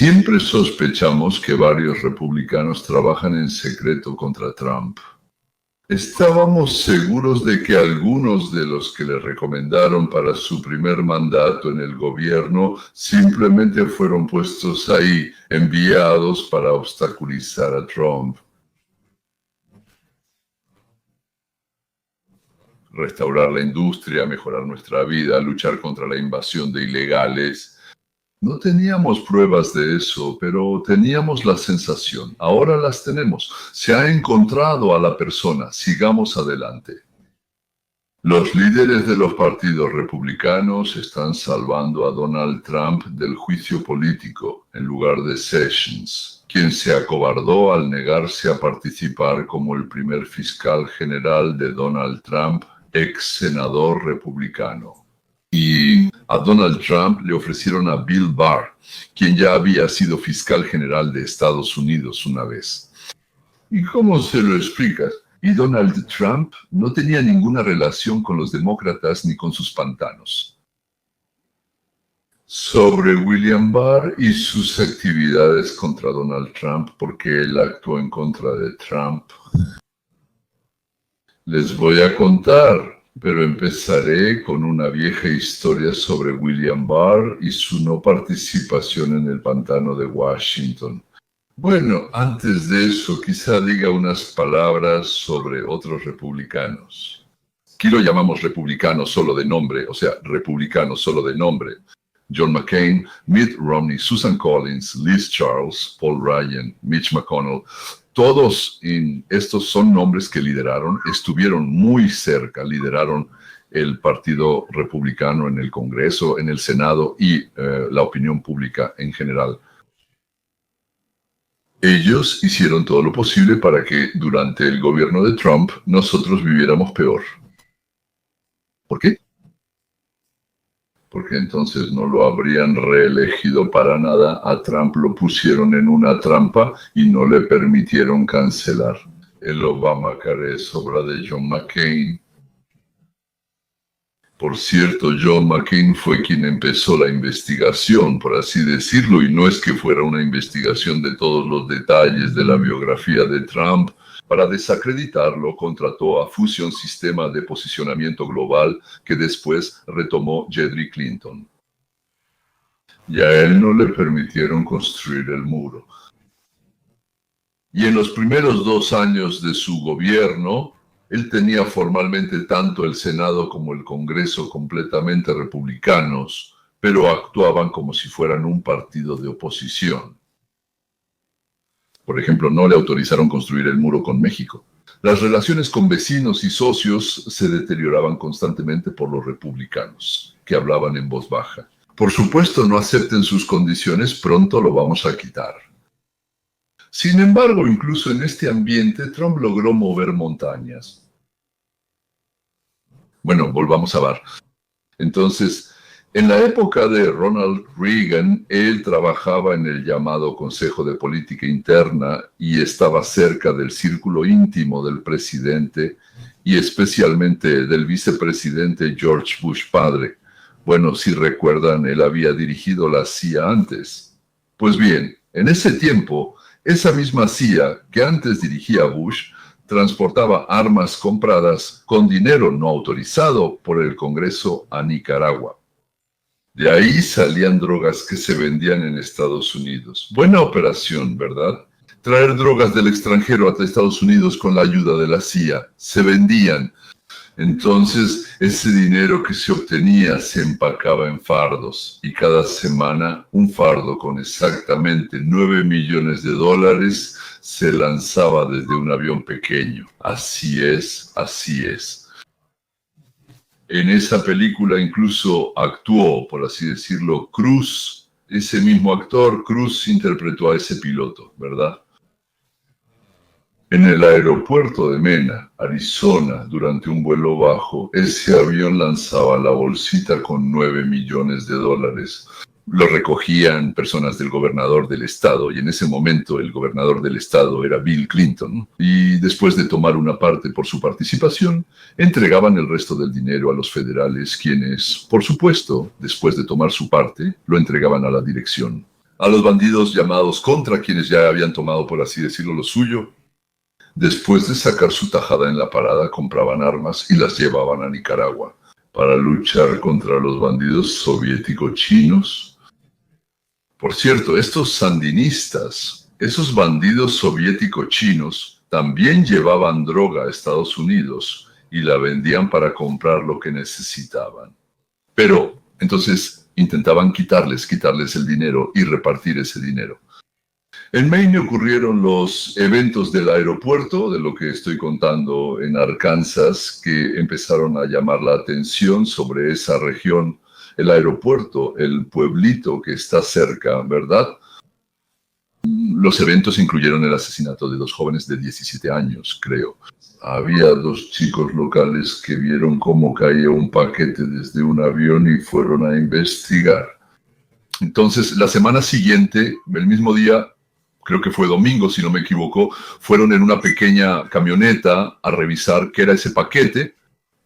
Siempre sospechamos que varios republicanos trabajan en secreto contra Trump. Estábamos seguros de que algunos de los que le recomendaron para su primer mandato en el gobierno simplemente fueron puestos ahí, enviados para obstaculizar a Trump. Restaurar la industria, mejorar nuestra vida, luchar contra la invasión de ilegales. No teníamos pruebas de eso, pero teníamos la sensación. Ahora las tenemos. Se ha encontrado a la persona. Sigamos adelante. Los líderes de los partidos republicanos están salvando a Donald Trump del juicio político en lugar de Sessions, quien se acobardó al negarse a participar como el primer fiscal general de Donald Trump, ex senador republicano. Y a Donald Trump le ofrecieron a Bill Barr, quien ya había sido fiscal general de Estados Unidos una vez. ¿Y cómo se lo explicas? Y Donald Trump no tenía ninguna relación con los demócratas ni con sus pantanos. Sobre William Barr y sus actividades contra Donald Trump, porque él actuó en contra de Trump. Les voy a contar, pero empezaré con una vieja historia sobre William Barr y su no participación en el pantano de Washington. Bueno, antes de eso, quizá diga unas palabras sobre otros republicanos. Aquí lo llamamos republicanos solo de nombre, o sea, republicanos solo de nombre. John McCain, Mitt Romney, Susan Collins, Liz Charles, Paul Ryan, Mitch McConnell, todos estos son nombres que lideraron, estuvieron muy cerca, lideraron el Partido Republicano en el Congreso, en el Senado y la opinión pública en general. Ellos hicieron todo lo posible para que durante el gobierno de Trump nosotros viviéramos peor. ¿Por qué? Porque entonces no lo habrían reelegido para nada. A Trump lo pusieron en una trampa y no le permitieron cancelar el Obamacare. Es obra de John McCain. Por cierto, John McCain fue quien empezó la investigación, por así decirlo, y no es que fuera una investigación de todos los detalles de la biografía de Trump. Para desacreditarlo, contrató a Fusion Sistema de Posicionamiento Global, que después retomó Hillary Clinton. Y a él no le permitieron construir el muro. Y en los primeros 2 años de su gobierno, él tenía formalmente tanto el Senado como el Congreso completamente republicanos, pero actuaban como si fueran un partido de oposición. Por ejemplo, no le autorizaron construir el muro con México. Las relaciones con vecinos y socios se deterioraban constantemente por los republicanos, que hablaban en voz baja. Por supuesto, no acepten sus condiciones, pronto lo vamos a quitar. Sin embargo, incluso en este ambiente, Trump logró mover montañas. Bueno, volvamos a Barr. Entonces, en la época de Ronald Reagan, él trabajaba en el llamado Consejo de Política Interna y estaba cerca del círculo íntimo del presidente y especialmente del vicepresidente George Bush padre. Bueno, si recuerdan, él había dirigido la CIA antes. Pues bien, en ese tiempo, esa misma CIA que antes dirigía Bush transportaba armas compradas con dinero no autorizado por el Congreso a Nicaragua. De ahí salían drogas que se vendían en Estados Unidos. Buena operación, ¿verdad? Traer drogas del extranjero hasta Estados Unidos con la ayuda de la CIA. Se vendían. Entonces, ese dinero que se obtenía se empacaba en fardos. Y cada semana, un fardo con exactamente $9 millones se lanzaba desde un avión pequeño. Así es, así es. En esa película incluso actuó, por así decirlo, Cruz. Ese mismo actor, Cruz, interpretó a ese piloto, ¿verdad? En el aeropuerto de Mena, Arizona, durante un vuelo bajo, ese avión lanzaba la bolsita con $9 millones. Lo recogían personas del gobernador del estado, y en ese momento el gobernador del estado era Bill Clinton. Y después de tomar una parte por su participación, entregaban el resto del dinero a los federales, quienes, por supuesto, después de tomar su parte, lo entregaban a la dirección. a los bandidos llamados Contra, quienes ya habían tomado, por así decirlo, lo suyo. Después de sacar su tajada en la parada, compraban armas y las llevaban a Nicaragua para luchar contra los bandidos soviético-chinos. Por cierto, estos sandinistas, esos bandidos soviético-chinos, también llevaban droga a Estados Unidos y la vendían para comprar lo que necesitaban. Pero entonces intentaban quitarles el dinero y repartir ese dinero. En Maine ocurrieron los eventos del aeropuerto, de lo que estoy contando en Arkansas, que empezaron a llamar la atención sobre esa región, el aeropuerto, el pueblito que está cerca, ¿verdad? Los eventos incluyeron el asesinato de 2 jóvenes de 17 años, creo. Había 2 chicos locales que vieron cómo caía un paquete desde un avión y fueron a investigar. Entonces, la semana siguiente, el mismo día, creo que fue domingo, si no me equivoco, fueron en una pequeña camioneta a revisar qué era ese paquete.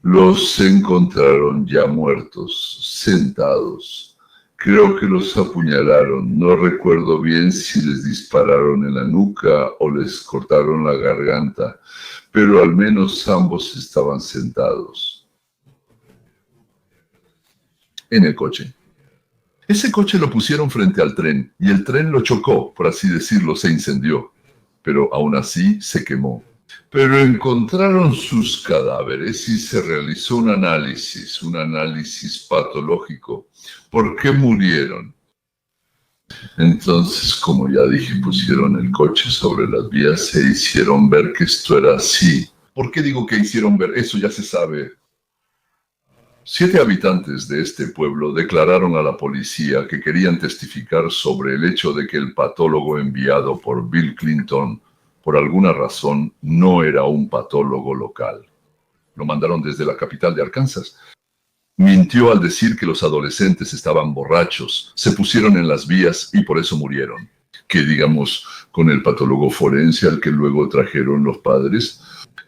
Los encontraron ya muertos, sentados. Creo que los apuñalaron. No recuerdo bien si les dispararon en la nuca o les cortaron la garganta, pero al menos ambos estaban sentados en el coche. Ese coche lo pusieron frente al tren y el tren lo chocó, por así decirlo, se incendió, pero aún así se quemó. Pero encontraron sus cadáveres y se realizó un análisis patológico. ¿Por qué murieron? Entonces, como ya dije, pusieron el coche sobre las vías e hicieron ver que esto era así. ¿Por qué digo que hicieron ver? Eso ya se sabe. 7 habitantes de este pueblo declararon a la policía que querían testificar sobre el hecho de que el patólogo enviado por Bill Clinton, por alguna razón, no era un patólogo local. Lo mandaron desde la capital de Arkansas. Mintió al decir que los adolescentes estaban borrachos, se pusieron en las vías y por eso murieron. Que digamos, con el patólogo forense al que luego trajeron los padres,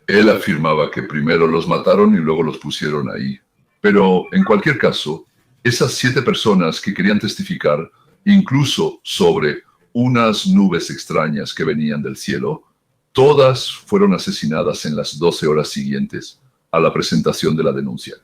él afirmaba que primero los mataron y luego los pusieron ahí. Pero en cualquier caso, esas 7 personas que querían testificar, incluso sobre unas nubes extrañas que venían del cielo, todas fueron asesinadas en las 12 horas siguientes a la presentación de la denuncia.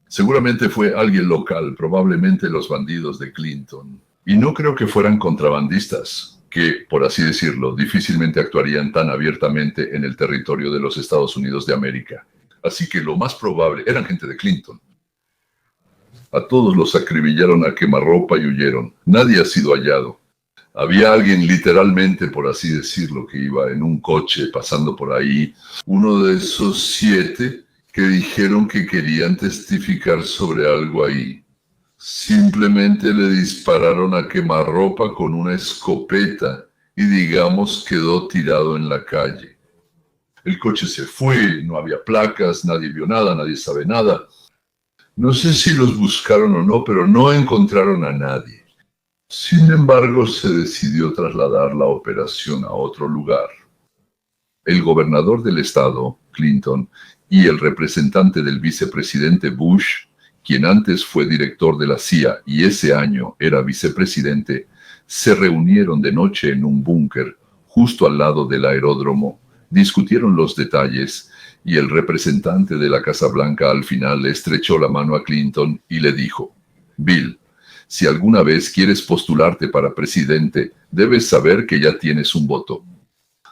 Seguramente fue alguien local, probablemente los bandidos de Clinton. Y no creo que fueran contrabandistas, que, por así decirlo, difícilmente actuarían tan abiertamente en el territorio de los Estados Unidos de América. Así que lo más probable eran gente de Clinton. A todos los acribillaron a quemarropa y huyeron. Nadie ha sido hallado. Había alguien literalmente, por así decirlo, que iba en un coche pasando por ahí. Uno de esos 7 que dijeron que querían testificar sobre algo ahí. Simplemente le dispararon a quemarropa con una escopeta y digamos quedó tirado en la calle. El coche se fue, no había placas, nadie vio nada, nadie sabe nada. No sé si los buscaron o no, pero no encontraron a nadie. Sin embargo, se decidió trasladar la operación a otro lugar. El gobernador del estado, Clinton, y el representante del vicepresidente Bush, quien antes fue director de la CIA y ese año era vicepresidente, se reunieron de noche en un búnker justo al lado del aeródromo. Discutieron los detalles y el representante de la Casa Blanca al final le estrechó la mano a Clinton y le dijo: Bill, si alguna vez quieres postularte para presidente, debes saber que ya tienes un voto.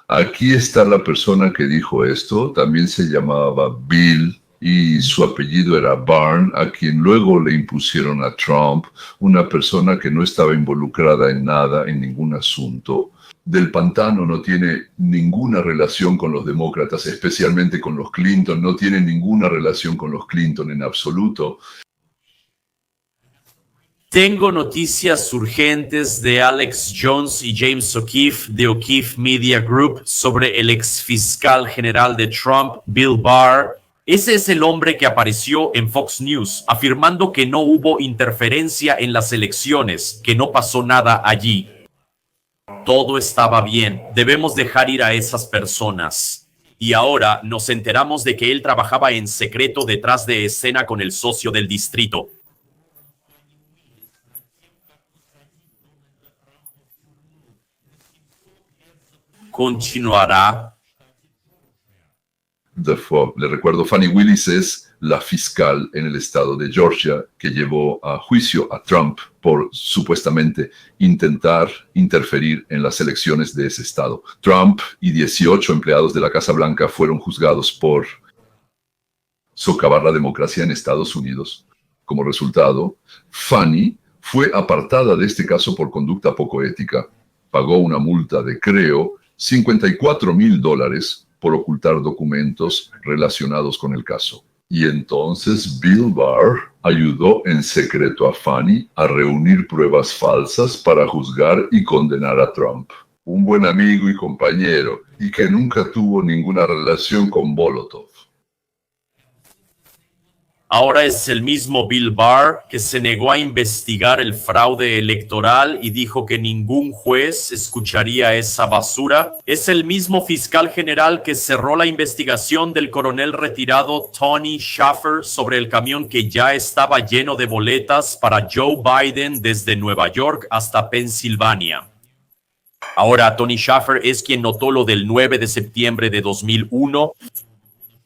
Aquí está la persona que dijo esto, también se llamaba Bill y su apellido era Barn, a quien luego le impusieron a Trump, una persona que no estaba involucrada en nada, en ningún asunto. Del Pantano no tiene ninguna relación con los demócratas, especialmente con los Clinton, no tiene ninguna relación con los Clinton en absoluto. Tengo noticias urgentes de Alex Jones y James O'Keefe de O'Keefe Media Group sobre el exfiscal general de Trump, Bill Barr. Ese es el hombre que apareció en Fox News afirmando que no hubo interferencia en las elecciones, que no pasó nada allí. Todo estaba bien. Debemos dejar ir a esas personas. Y ahora nos enteramos de que él trabajaba en secreto detrás de escena con el socio del distrito. continuará. Le recuerdo, Fani Willis es la fiscal en el estado de Georgia que llevó a juicio a Trump por supuestamente intentar interferir en las elecciones de ese estado. Trump y 18 empleados de la Casa Blanca fueron juzgados por socavar la democracia en Estados Unidos. Como resultado, Fani fue apartada de este caso por conducta poco ética. Pagó una multa de, creo, $54,000 por ocultar documentos relacionados con el caso. Y entonces Bill Barr ayudó en secreto a Fani a reunir pruebas falsas para juzgar y condenar a Trump. Un buen amigo y compañero, y que nunca tuvo ninguna relación con Bolotov. Ahora es el mismo Bill Barr que se negó a investigar el fraude electoral y dijo que ningún juez escucharía esa basura. Es el mismo fiscal general que cerró la investigación del coronel retirado Tony Shaffer sobre el camión que ya estaba lleno de boletas para Joe Biden desde Nueva York hasta Pensilvania. Ahora Tony Shaffer es quien notó lo del 9 de septiembre de 2001.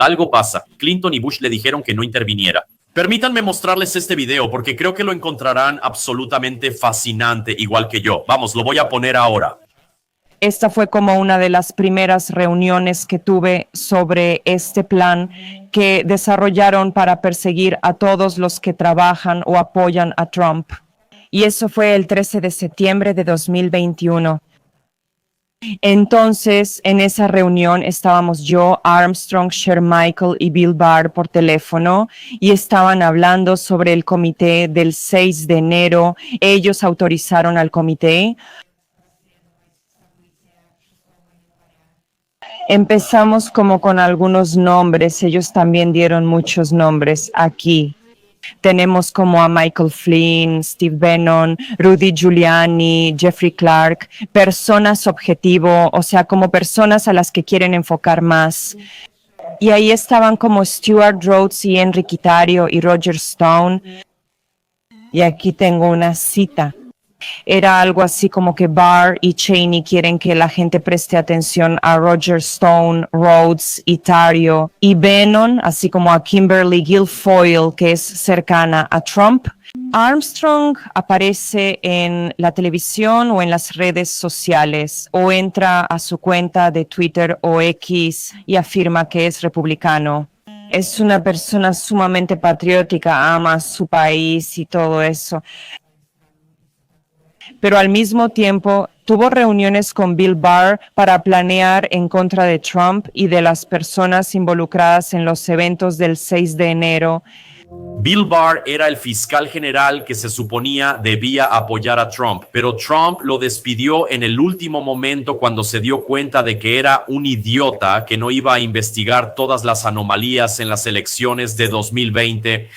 Algo pasa. Clinton y Bush le dijeron que no interviniera. Permítanme mostrarles este video porque creo que lo encontrarán absolutamente fascinante, igual que yo. Vamos, lo voy a poner ahora. Esta fue como una de las primeras reuniones que tuve sobre este plan que desarrollaron para perseguir a todos los que trabajan o apoyan a Trump. Y eso fue el 13 de septiembre de 2021. Entonces, en esa reunión estábamos yo, Armstrong, Shermichael y Bill Barr por teléfono y estaban hablando sobre el comité del 6 de enero. Ellos autorizaron al comité. Empezamos como con algunos nombres. Ellos también dieron muchos nombres aquí. Tenemos como a Michael Flynn, Steve Bannon, Rudy Giuliani, Jeffrey Clark, personas objetivo, o sea, como personas a las que quieren enfocar más. Y ahí estaban como Stuart Rhodes y Henry Quitario y Roger Stone. Y aquí tengo una cita. Era algo así como que Barr y Cheney quieren que la gente preste atención a Roger Stone, Rhodes, Itario y Bannon, así como a Kimberly Guilfoyle, que es cercana a Trump. Armstrong aparece en la televisión o en las redes sociales o entra a su cuenta de Twitter o X y afirma que es republicano. Es una persona sumamente patriótica, ama su país y todo eso. Pero al mismo tiempo tuvo reuniones con Bill Barr para planear en contra de Trump y de las personas involucradas en los eventos del 6 de enero. Bill Barr era el fiscal general que se suponía debía apoyar a Trump, pero Trump lo despidió en el último momento cuando se dio cuenta de que era un idiota que no iba a investigar todas las anomalías en las elecciones de 2020.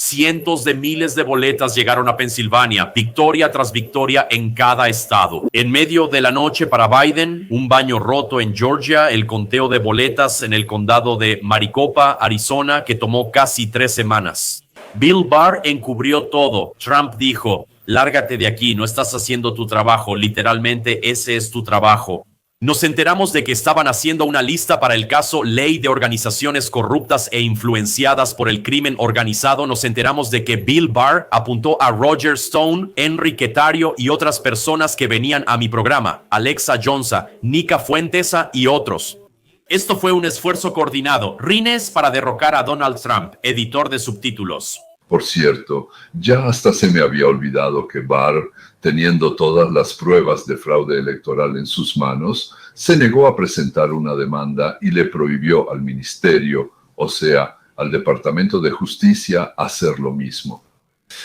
Cientos de miles de boletas llegaron a Pensilvania, victoria tras victoria en cada estado. En medio de la noche para Biden, un baño roto en Georgia, el conteo de boletas en el condado de Maricopa, Arizona, que tomó casi 3 semanas. Bill Barr encubrió todo. Trump dijo, lárgate de aquí, no estás haciendo tu trabajo. Literalmente, ese es tu trabajo. Nos enteramos de que estaban haciendo una lista para el caso Ley de Organizaciones Corruptas e Influenciadas por el Crimen Organizado. Nos enteramos de que Bill Barr apuntó a Roger Stone, Henry Quitario y otras personas que venían a mi programa, Alexa Jonsa, Nica Fuentesa y otros. Esto fue un esfuerzo coordinado. Rines para derrocar a Donald Trump, editor de subtítulos. Por cierto, ya hasta se me había olvidado que Barr, teniendo todas las pruebas de fraude electoral en sus manos, se negó a presentar una demanda y le prohibió al ministerio, o sea, al Departamento de Justicia, hacer lo mismo.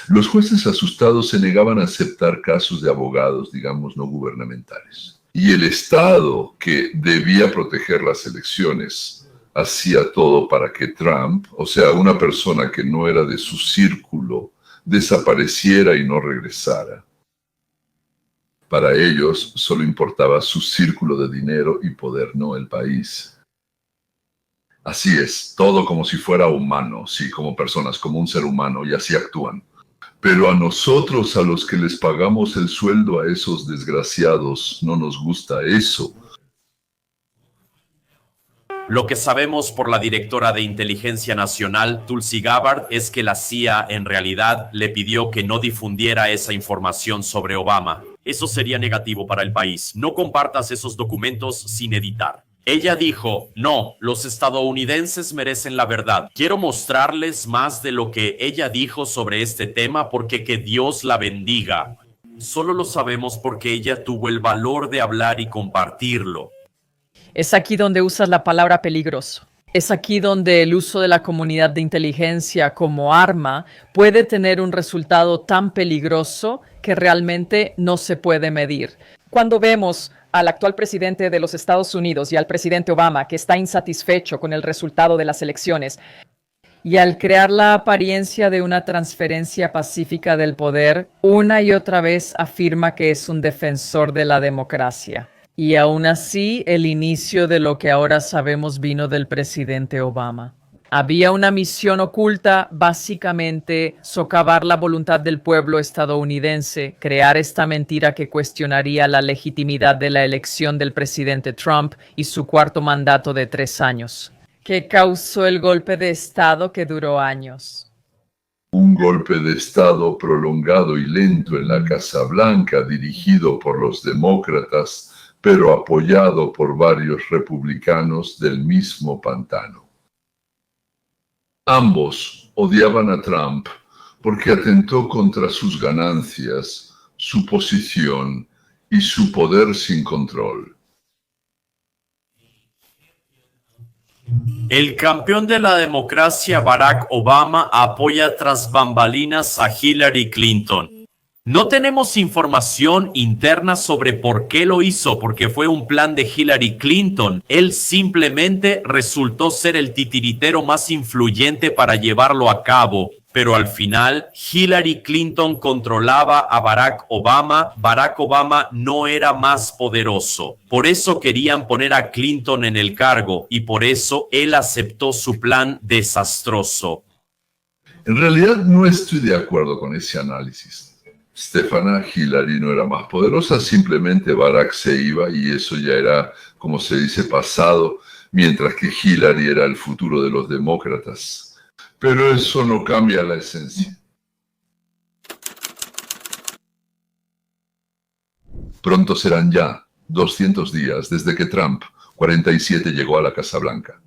Los jueces asustados se negaban a aceptar casos de abogados, digamos, no gubernamentales. Y el Estado, que debía proteger las elecciones, hacía todo para que Trump, o sea, una persona que no era de su círculo, desapareciera y no regresara. Para ellos solo importaba su círculo de dinero y poder, no el país. Así es, todo como si fuera humano, sí, como personas, como un ser humano, y así actúan. Pero a nosotros, a los que les pagamos el sueldo a esos desgraciados, no nos gusta eso. Lo que sabemos por la directora de Inteligencia Nacional, Tulsi Gabbard, es que la CIA en realidad le pidió que no difundiera esa información sobre Obama. Eso sería negativo para el país. No compartas esos documentos sin editar. Ella dijo, no, los estadounidenses merecen la verdad. Quiero mostrarles más de lo que ella dijo sobre este tema porque que Dios la bendiga. Solo lo sabemos porque ella tuvo el valor de hablar y compartirlo. Es aquí donde usas la palabra peligroso. Es aquí donde el uso de la comunidad de inteligencia como arma puede tener un resultado tan peligroso que realmente no se puede medir. Cuando vemos al actual presidente de los Estados Unidos y al presidente Obama que está insatisfecho con el resultado de las elecciones y al crear la apariencia de una transferencia pacífica del poder, una y otra vez afirma que es un defensor de la democracia. Y aún así, el inicio de lo que ahora sabemos vino del presidente Obama. Había una misión oculta, básicamente socavar la voluntad del pueblo estadounidense, crear esta mentira que cuestionaría la legitimidad de la elección del presidente Trump y su cuarto mandato de 3 años, que causó el golpe de Estado que duró años. Un golpe de Estado prolongado y lento en la Casa Blanca, dirigido por los demócratas, pero apoyado por varios republicanos del mismo pantano. Ambos odiaban a Trump porque atentó contra sus ganancias, su posición y su poder sin control. El campeón de la democracia, Barack Obama, apoya tras bambalinas a Hillary Clinton. No tenemos información interna sobre por qué lo hizo, porque fue un plan de Hillary Clinton. Él simplemente resultó ser el titiritero más influyente para llevarlo a cabo. Pero al final, Hillary Clinton controlaba a Barack Obama. Barack Obama no era más poderoso. Por eso querían poner a Clinton en el cargo y por eso él aceptó su plan desastroso. En realidad no estoy de acuerdo con ese análisis. Stefana, Hillary no era más poderosa, simplemente Barack se iba y eso ya era, como se dice, pasado, mientras que Hillary era el futuro de los demócratas. Pero eso no cambia la esencia. Pronto serán ya 200 días desde que Trump, 47, llegó a la Casa Blanca.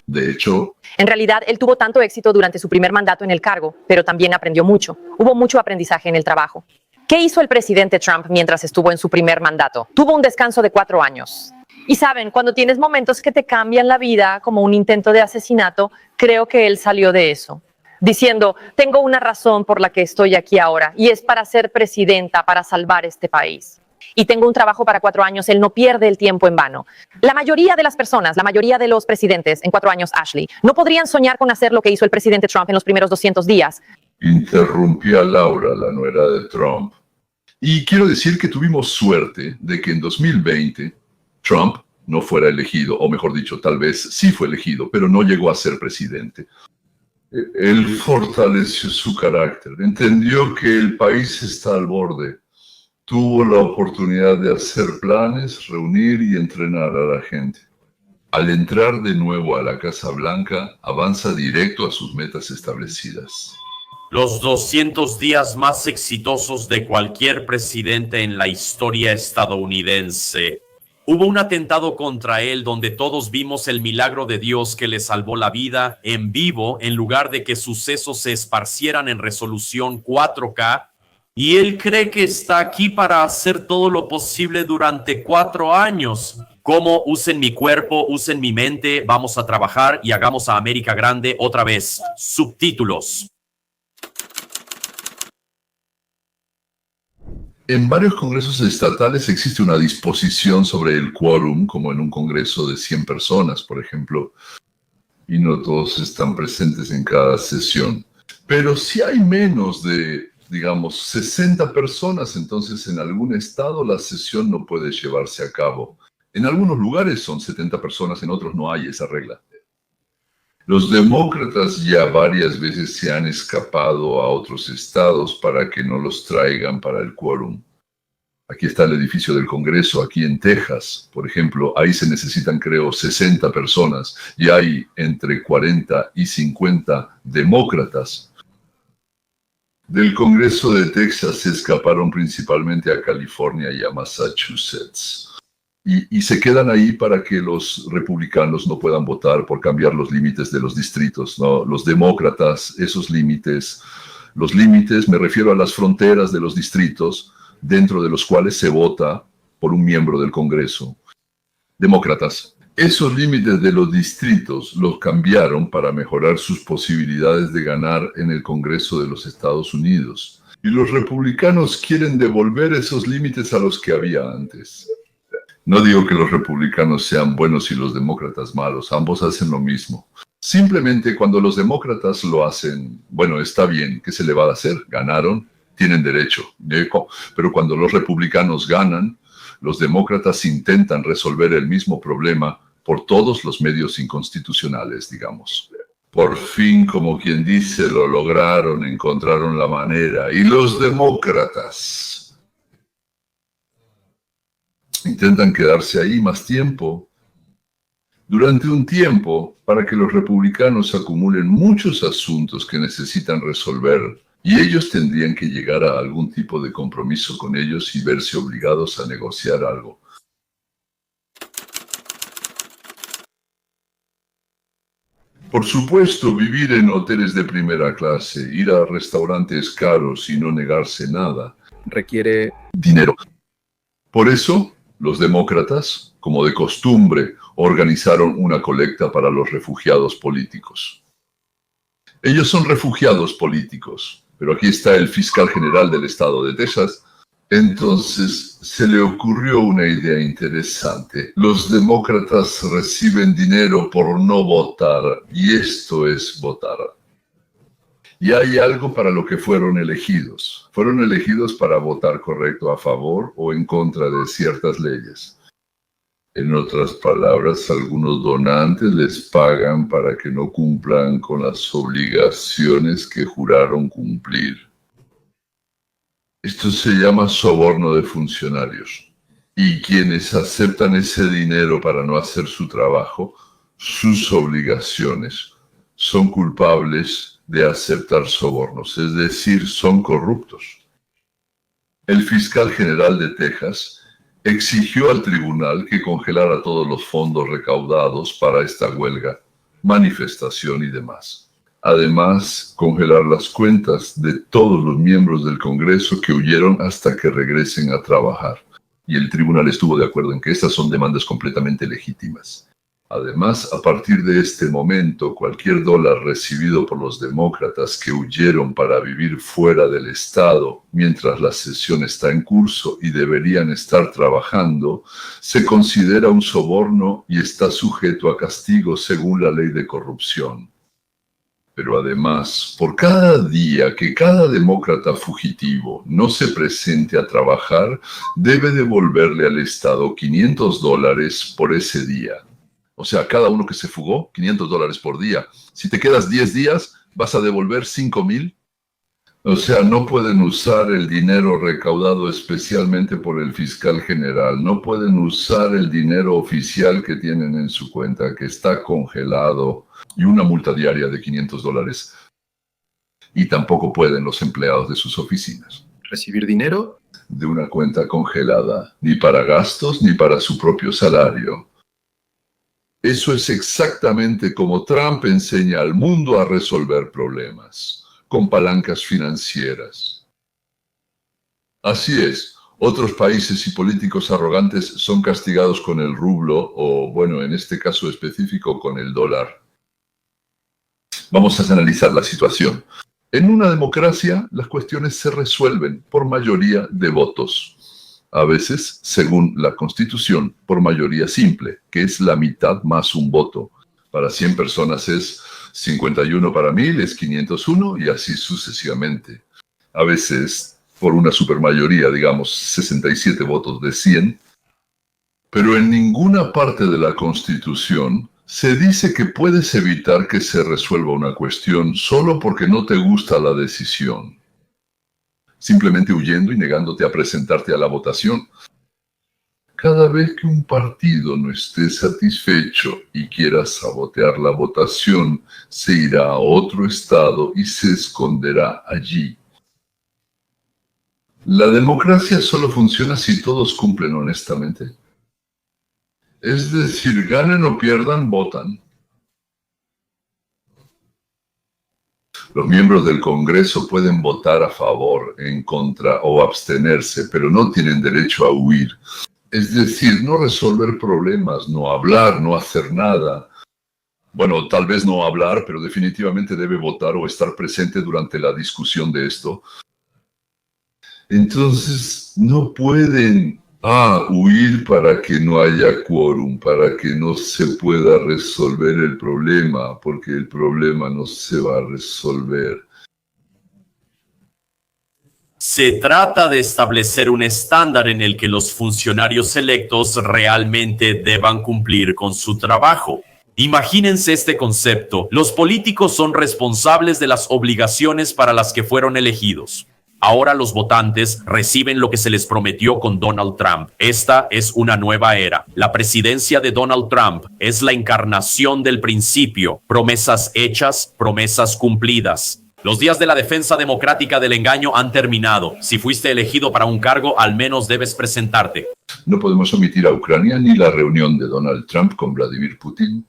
De hecho, en realidad, él tuvo tanto éxito durante su primer mandato en el cargo, pero también aprendió mucho. Hubo mucho aprendizaje en el trabajo. ¿Qué hizo el presidente Trump mientras estuvo en su primer mandato? Tuvo un descanso de 4 años. Y saben, cuando tienes momentos que te cambian la vida, como un intento de asesinato, creo que él salió de eso, diciendo, tengo una razón por la que estoy aquí ahora, y es para ser presidenta, para salvar este país. Y tengo un trabajo para 4 años, él no pierde el tiempo en vano. La mayoría de las personas, la mayoría de los presidentes en 4 años, Ashley, no podrían soñar con hacer lo que hizo el presidente Trump en los primeros 200 días. Interrumpí a Laura, la nuera de Trump. Y quiero decir que tuvimos suerte de que en 2020 Trump no fuera elegido, o mejor dicho, tal vez sí fue elegido, pero no llegó a ser presidente. Él fortaleció su carácter, entendió que el país está al borde. Tuvo la oportunidad de hacer planes, reunir y entrenar a la gente. Al entrar de nuevo a la Casa Blanca, avanza directo a sus metas establecidas. Los 200 días más exitosos de cualquier presidente en la historia estadounidense. Hubo un atentado contra él donde todos vimos el milagro de Dios que le salvó la vida en vivo en lugar de que sucesos se esparcieran en resolución 4K. Y él cree que está aquí para hacer todo lo posible durante 4 años. Como usen mi cuerpo, usen mi mente, vamos a trabajar y hagamos a América grande otra vez. Subtítulos. En varios congresos estatales existe una disposición sobre el quórum, como en un congreso de 100 personas, por ejemplo, y no todos están presentes en cada sesión. Pero si hay menos de, digamos, 60 personas, entonces en algún estado la sesión no puede llevarse a cabo. En algunos lugares son 70 personas, en otros no hay esa regla. Los demócratas ya varias veces se han escapado a otros estados para que no los traigan para el quórum. Aquí está el edificio del Congreso, aquí en Texas, por ejemplo. Ahí se necesitan, creo, 60 personas y hay entre 40 y 50 demócratas. Del Congreso de Texas se escaparon principalmente a California y a Massachusetts. Y se quedan ahí para que los republicanos no puedan votar por cambiar los límites de los distritos, ¿no? Los demócratas, esos límites, los límites, me refiero a las fronteras de los distritos, dentro de los cuales se vota por un miembro del Congreso. Demócratas. Esos límites de los distritos los cambiaron para mejorar sus posibilidades de ganar en el Congreso de los Estados Unidos. Y los republicanos quieren devolver esos límites a los que había antes. No digo que los republicanos sean buenos y los demócratas malos, ambos hacen lo mismo. Simplemente cuando los demócratas lo hacen, bueno, está bien, ¿qué se le va a hacer? Ganaron, tienen derecho. Pero cuando los republicanos ganan, los demócratas intentan resolver el mismo problema por todos los medios inconstitucionales, digamos. Por fin, como quien dice, lo lograron, encontraron la manera. Y los demócratas intentan quedarse ahí más tiempo, durante un tiempo, para que los republicanos acumulen muchos asuntos que necesitan resolver, y ellos tendrían que llegar a algún tipo de compromiso con ellos y verse obligados a negociar algo. Por supuesto, vivir en hoteles de primera clase, ir a restaurantes caros y no negarse nada, requiere dinero. Por eso, los demócratas, como de costumbre, organizaron una colecta para los refugiados políticos. Ellos son refugiados políticos, pero aquí está el fiscal general del estado de Texas. Entonces se le ocurrió una idea interesante. Los demócratas reciben dinero por no votar, y esto es votar. Y hay algo para lo que fueron elegidos. Fueron elegidos para votar correcto a favor o en contra de ciertas leyes. En otras palabras, algunos donantes les pagan para que no cumplan con las obligaciones que juraron cumplir. Esto se llama soborno de funcionarios. Y quienes aceptan ese dinero para no hacer su trabajo, sus obligaciones, son culpables de aceptar sobornos, es decir, son corruptos. El fiscal general de Texas exigió al tribunal que congelara todos los fondos recaudados para esta huelga, manifestación y demás. Además, congelar las cuentas de todos los miembros del Congreso que huyeron hasta que regresen a trabajar. Y el tribunal estuvo de acuerdo en que estas son demandas completamente legítimas. Además, a partir de este momento, cualquier dólar recibido por los demócratas que huyeron para vivir fuera del estado mientras la sesión está en curso y deberían estar trabajando, se considera un soborno y está sujeto a castigo según la ley de corrupción. Pero además, por cada día que cada demócrata fugitivo no se presente a trabajar, debe devolverle al estado $500 por ese día. O sea, cada uno que se fugó, $500 por día. Si te quedas 10 días, vas a devolver 5,000. O sea, no pueden usar el dinero recaudado especialmente por el fiscal general. No pueden usar el dinero oficial que tienen en su cuenta, que está congelado, y una multa diaria de $500. Y tampoco pueden los empleados de sus oficinas recibir dinero de una cuenta congelada, ni para gastos ni para su propio salario. Eso es exactamente como Trump enseña al mundo a resolver problemas, con palancas financieras. Así es, otros países y políticos arrogantes son castigados con el rublo o, bueno, en este caso específico, con el dólar. Vamos a analizar la situación. En una democracia, las cuestiones se resuelven por mayoría de votos. A veces, según la Constitución, por mayoría simple, que es la mitad más un voto. Para 100 personas es 51 para 1000, es 501 y así sucesivamente. A veces, por una supermayoría, digamos 67 votos de 100. Pero en ninguna parte de la Constitución se dice que puedes evitar que se resuelva una cuestión solo porque no te gusta la decisión. simplemente huyendo y negándote a presentarte a la votación. Cada vez que un partido no esté satisfecho y quiera sabotear la votación, se irá a otro estado y se esconderá allí. La democracia solo funciona si todos cumplen honestamente. Es decir, ganen o pierdan, votan. Los miembros del Congreso pueden votar a favor, en contra o abstenerse, pero no tienen derecho a huir. Es decir, no resolver problemas, no hablar, no hacer nada. Bueno, tal vez no hablar, pero definitivamente debe votar o estar presente durante la discusión de esto. Entonces, no pueden huir para que no haya quórum, para que no se pueda resolver el problema, porque el problema no se va a resolver. Se trata de establecer un estándar en el que los funcionarios electos realmente deban cumplir con su trabajo. Imagínense este concepto. Los políticos son responsables de las obligaciones para las que fueron elegidos. Ahora los votantes reciben lo que se les prometió con Donald Trump. Esta es una nueva era. La presidencia de Donald Trump es la encarnación del principio. Promesas hechas, promesas cumplidas. Los días de la defensa democrática del engaño han terminado. Si fuiste elegido para un cargo, al menos debes presentarte. No podemos omitir a Ucrania ni la reunión de Donald Trump con Vladimir Putin.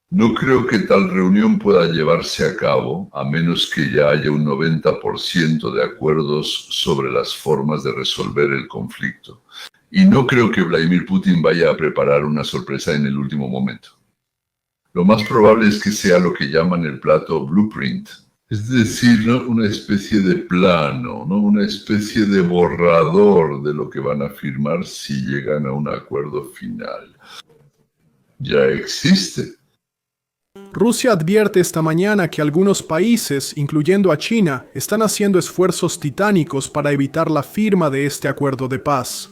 No creo que tal reunión pueda llevarse a cabo a menos que ya haya un 90% de acuerdos sobre las formas de resolver el conflicto. Y no creo que Vladimir Putin vaya a preparar una sorpresa en el último momento. Lo más probable es que sea lo que llaman el plato blueprint. Es decir, ¿no? Una especie de plano, ¿no? Una especie de borrador de lo que van a firmar si llegan a un acuerdo final. Ya existe. Rusia advierte esta mañana que algunos países, incluyendo a China, están haciendo esfuerzos titánicos para evitar la firma de este acuerdo de paz.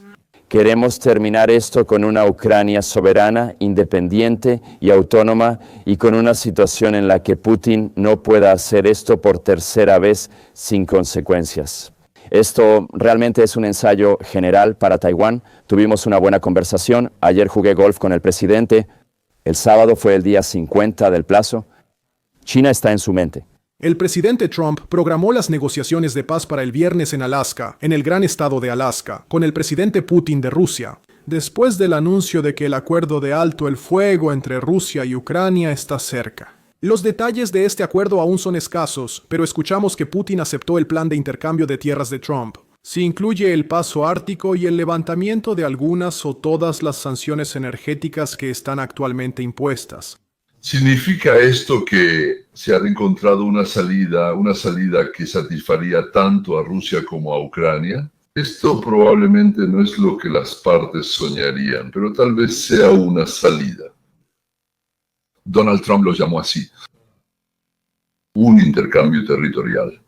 Queremos terminar esto con una Ucrania soberana, independiente y autónoma, y con una situación en la que Putin no pueda hacer esto por tercera vez sin consecuencias. Esto realmente es un ensayo general para Taiwán. Tuvimos una buena conversación. Ayer jugué golf con el presidente. El sábado fue el día 50 del plazo. China está en su mente. El presidente Trump programó las negociaciones de paz para el viernes en Alaska, en el gran estado de Alaska, con el presidente Putin de Rusia, después del anuncio de que el acuerdo de alto el fuego entre Rusia y Ucrania está cerca. Los detalles de este acuerdo aún son escasos, pero escuchamos que Putin aceptó el plan de intercambio de tierras de Trump. Si incluye el paso ártico y el levantamiento de algunas o todas las sanciones energéticas que están actualmente impuestas. ¿Significa esto que se ha encontrado una salida que satisfaría tanto a Rusia como a Ucrania? Esto probablemente no es lo que las partes soñarían, pero tal vez sea una salida. Donald Trump lo llamó así: un intercambio territorial.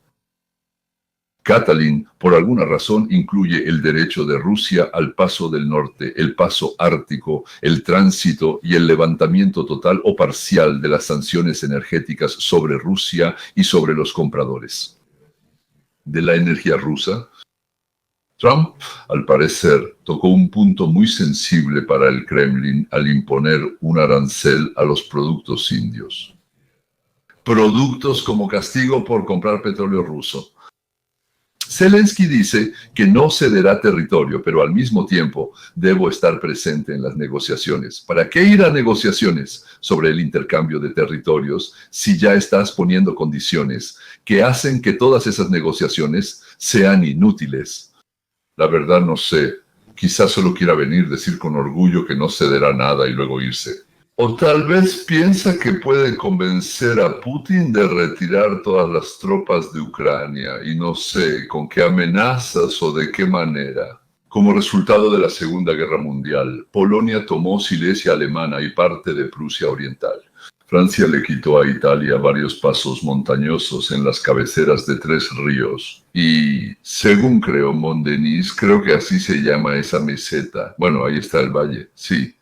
Catalin, por alguna razón, incluye el derecho de Rusia al paso del norte, el paso ártico, el tránsito y el levantamiento total o parcial de las sanciones energéticas sobre Rusia y sobre los compradores de la energía rusa. Trump, al parecer, tocó un punto muy sensible para el Kremlin al imponer un arancel a los productos indios. Productos como castigo por comprar petróleo ruso. Zelensky dice que no cederá territorio, pero al mismo tiempo debo estar presente en las negociaciones. ¿Para qué ir a negociaciones sobre el intercambio de territorios si ya estás poniendo condiciones que hacen que todas esas negociaciones sean inútiles? La verdad no sé. Quizás solo quiera venir, decir con orgullo que no cederá nada y luego irse. O tal vez piensa que puede convencer a Putin de retirar todas las tropas de Ucrania y no sé con qué amenazas o de qué manera. Como resultado de la Segunda Guerra Mundial, Polonia tomó Silesia alemana y parte de Prusia Oriental. Francia le quitó a Italia varios pasos montañosos en las cabeceras de 3 ríos. Y, según creo, Mont-Denis, creo que así se llama esa meseta. Bueno, ahí está el valle, sí.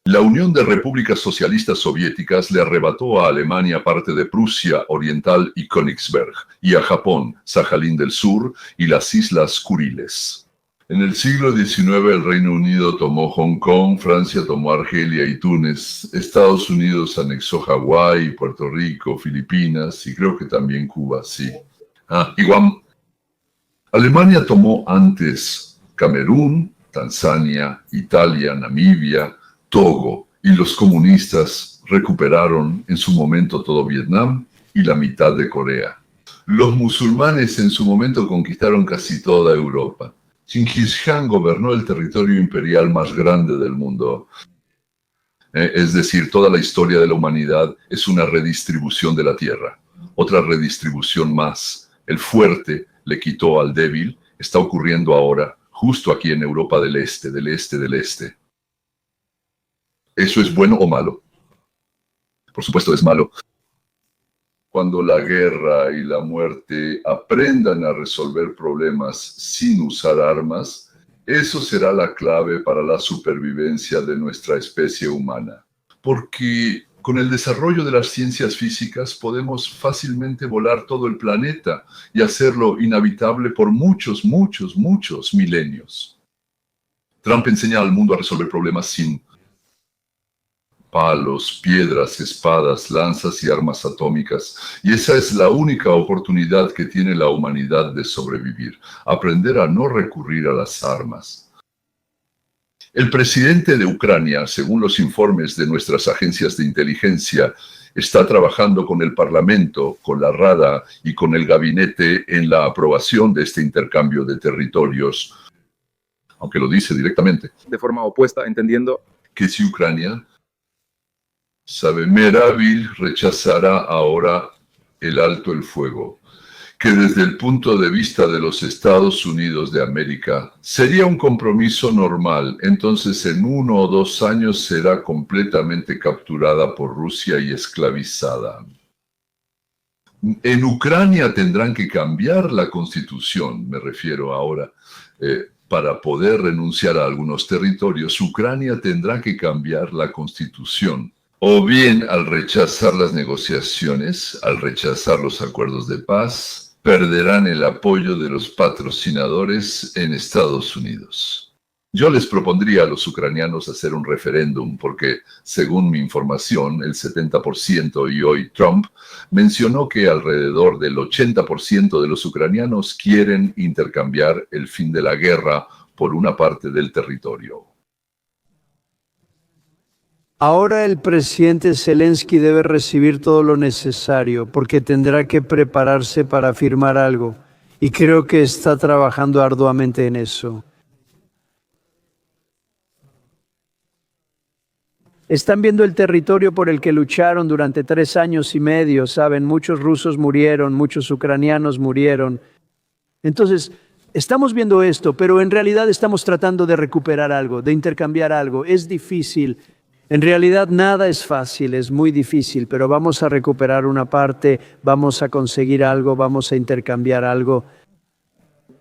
La Unión de Repúblicas Socialistas Soviéticas le arrebató a Alemania parte de Prusia Oriental y Königsberg, y a Japón, Sajalín del Sur y las Islas Kuriles. En el siglo XIX el Reino Unido tomó Hong Kong, Francia tomó Argelia y Túnez, Estados Unidos anexó Hawái, Puerto Rico, Filipinas y creo que también Cuba, sí. Y Guam. Alemania tomó antes Camerún, Tanzania, Italia, Namibia, Togo, y los comunistas recuperaron en su momento todo Vietnam y la mitad de Corea. Los musulmanes en su momento conquistaron casi toda Europa. Genghis Khan gobernó el territorio imperial más grande del mundo. Es decir, toda la historia de la humanidad es una redistribución de la tierra. Otra redistribución más. El fuerte le quitó al débil. Está ocurriendo ahora, justo aquí en Europa del Este, del Este, del Este. ¿Eso es bueno o malo? Por supuesto es malo. Cuando la guerra y la muerte aprendan a resolver problemas sin usar armas, eso será la clave para la supervivencia de nuestra especie humana. Porque con el desarrollo de las ciencias físicas podemos fácilmente volar todo el planeta y hacerlo inhabitable por muchos, muchos, muchos milenios. Trump enseña al mundo a resolver problemas sin palos, piedras, espadas, lanzas y armas atómicas. Y esa es la única oportunidad que tiene la humanidad de sobrevivir, aprender a no recurrir a las armas. El presidente de Ucrania, según los informes de nuestras agencias de inteligencia, está trabajando con el Parlamento, con la Rada y con el Gabinete en la aprobación de este intercambio de territorios, aunque lo dice directamente. De forma opuesta, entendiendo que si Ucrania sabe, Meravil rechazará ahora el alto el fuego, que desde el punto de vista de los Estados Unidos de América sería un compromiso normal, entonces en 1 o 2 años será completamente capturada por Rusia y esclavizada. En Ucrania tendrán que cambiar la constitución, me refiero ahora, para poder renunciar a algunos territorios. Ucrania tendrá que cambiar la constitución. O bien, al rechazar las negociaciones, al rechazar los acuerdos de paz, perderán el apoyo de los patrocinadores en Estados Unidos. Yo les propondría a los ucranianos hacer un referéndum porque, según mi información, el 70% y hoy Trump mencionó que alrededor del 80% de los ucranianos quieren intercambiar el fin de la guerra por una parte del territorio. Ahora el presidente Zelensky debe recibir todo lo necesario porque tendrá que prepararse para firmar algo y creo que está trabajando arduamente en eso. Están viendo el territorio por el que lucharon durante 3 años y medio, ¿saben? Muchos rusos murieron, muchos ucranianos murieron. Entonces, estamos viendo esto, pero en realidad estamos tratando de recuperar algo, de intercambiar algo. Es difícil. En realidad nada es fácil, es muy difícil, pero vamos a recuperar una parte, vamos a conseguir algo, vamos a intercambiar algo.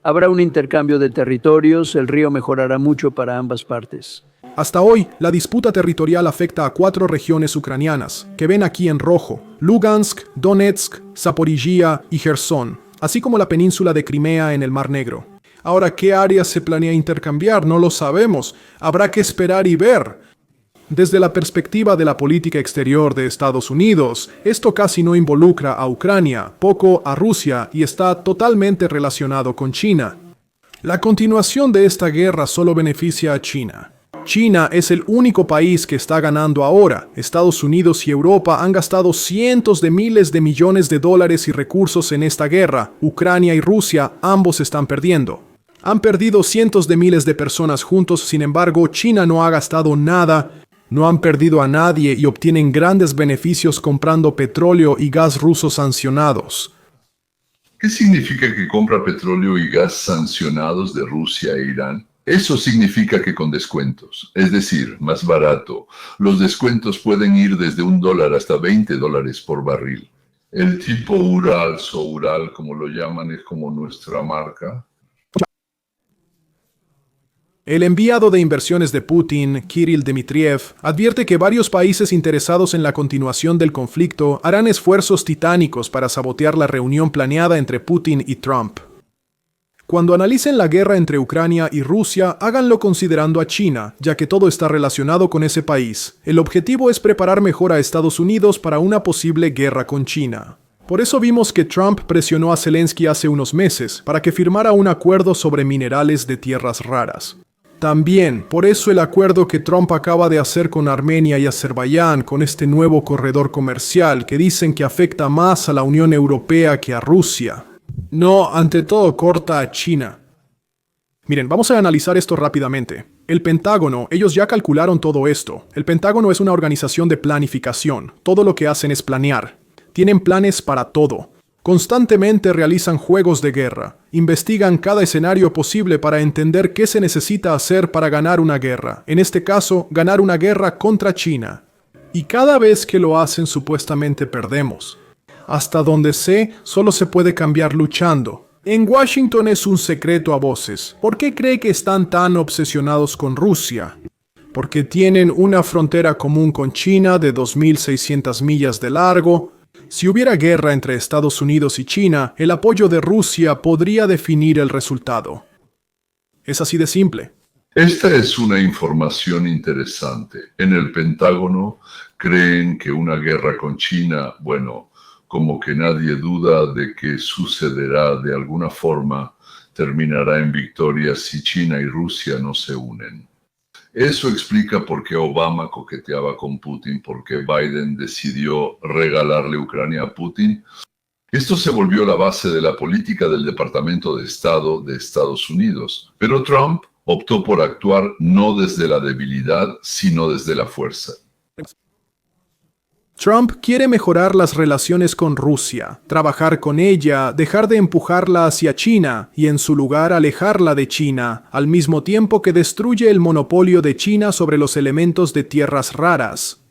Habrá un intercambio de territorios, el río mejorará mucho para ambas partes. Hasta hoy, la disputa territorial afecta a 4 regiones ucranianas, que ven aquí en rojo: Lugansk, Donetsk, Zaporizhia y Gerson, así como la península de Crimea en el Mar Negro. Ahora, ¿qué áreas se planea intercambiar? No lo sabemos. Habrá que esperar y ver. Desde la perspectiva de la política exterior de Estados Unidos, esto casi no involucra a Ucrania, poco a Rusia y está totalmente relacionado con China. La continuación de esta guerra solo beneficia a China. China es el único país que está ganando ahora. Estados Unidos y Europa han gastado cientos de miles de millones de dólares y recursos en esta guerra. Ucrania y Rusia ambos están perdiendo. Han perdido cientos de miles de personas juntos, sin embargo, China no ha gastado nada. No han perdido a nadie y obtienen grandes beneficios comprando petróleo y gas rusos sancionados. ¿Qué significa que compra petróleo y gas sancionados de Rusia e Irán? Eso significa que con descuentos, es decir, más barato. Los descuentos pueden ir desde $1 hasta $20 por barril. El tipo Urals o Ural, como lo llaman, es como nuestra marca. El enviado de inversiones de Putin, Kirill Dmitriev, advierte que varios países interesados en la continuación del conflicto harán esfuerzos titánicos para sabotear la reunión planeada entre Putin y Trump. Cuando analicen la guerra entre Ucrania y Rusia, háganlo considerando a China, ya que todo está relacionado con ese país. El objetivo es preparar mejor a Estados Unidos para una posible guerra con China. Por eso vimos que Trump presionó a Zelensky hace unos meses para que firmara un acuerdo sobre minerales de tierras raras. También, por eso el acuerdo que Trump acaba de hacer con Armenia y Azerbaiyán con este nuevo corredor comercial que dicen que afecta más a la Unión Europea que a Rusia. No, ante todo corta a China. Miren, vamos a analizar esto rápidamente. El Pentágono, ellos ya calcularon todo esto. El Pentágono es una organización de planificación. Todo lo que hacen es planear. Tienen planes para todo. Constantemente realizan juegos de guerra, investigan cada escenario posible para entender qué se necesita hacer para ganar una guerra, en este caso, ganar una guerra contra China. Y cada vez que lo hacen supuestamente perdemos. Hasta donde sé, solo se puede cambiar luchando. En Washington es un secreto a voces. ¿Por qué cree que están tan obsesionados con Rusia? Porque tienen una frontera común con China de 2.600 millas de largo. Si hubiera guerra entre Estados Unidos y China, el apoyo de Rusia podría definir el resultado. Es así de simple. Esta es una información interesante. En el Pentágono creen que una guerra con China, bueno, como que nadie duda de que sucederá de alguna forma, terminará en victoria si China y Rusia no se unen. Eso explica por qué Obama coqueteaba con Putin, por qué Biden decidió regalarle Ucrania a Putin. Esto se volvió la base de la política del Departamento de Estado de Estados Unidos. Pero Trump optó por actuar no desde la debilidad, sino desde la fuerza. Trump quiere mejorar las relaciones con Rusia, trabajar con ella, dejar de empujarla hacia China y en su lugar alejarla de China, al mismo tiempo que destruye el monopolio de China sobre los elementos de tierras raras.